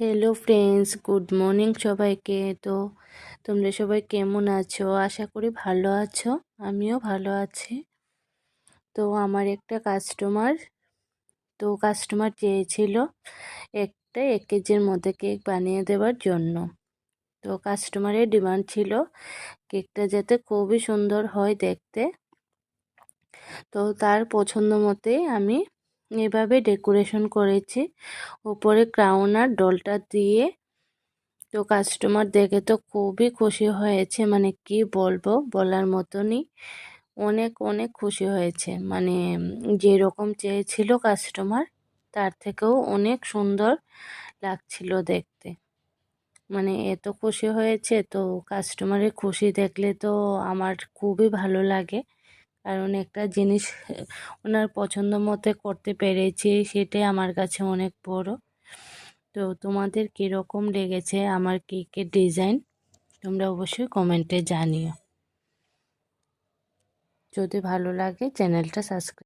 Hello friends, good morning সবাইকে। তো তোমরা সবাই কেমন আছো? আশা করি ভালো আছো। আমিও ভালো আছি। তো আমার একটা কাস্টমার চেয়েছিল একটা 1 কেজির মধ্যে কেক বানিয়ে দেওয়ার জন্য। তো কাস্টমারের ডিমান্ড ছিল কেকটা যাতে খুবই সুন্দর হয় দেখতে। তো তার পছন্দ মতেই আমি এভাবে ডেকোরেশন করেছি, উপরে ক্রাউন আর ডলটা দিয়ে। তো কাস্টমার দেখে তো খুবই খুশি হয়েছে, মানে কি বলবো, বলার মতনই। অনেক অনেক খুশি হয়েছে, মানে যেরকম চেয়েছিল কাস্টমার তার থেকেও অনেক সুন্দর লাগছিল দেখতে। মানে এত খুশি হয়েছে। তো কাস্টমারের খুশি দেখলে তো আমার খুবই ভালো লাগে, কারণ একটা জিনিস ওনার পছন্দ মতো করতে পেরেছি, সেটাই আমার কাছে অনেক বড়। তো তোমাদের কীরকম লেগেছে আমার কেকের ডিজাইন তোমরা অবশ্যই কমেন্টে জানিও। যদি ভালো লাগে চ্যানেলটা সাবস্ক্রাইব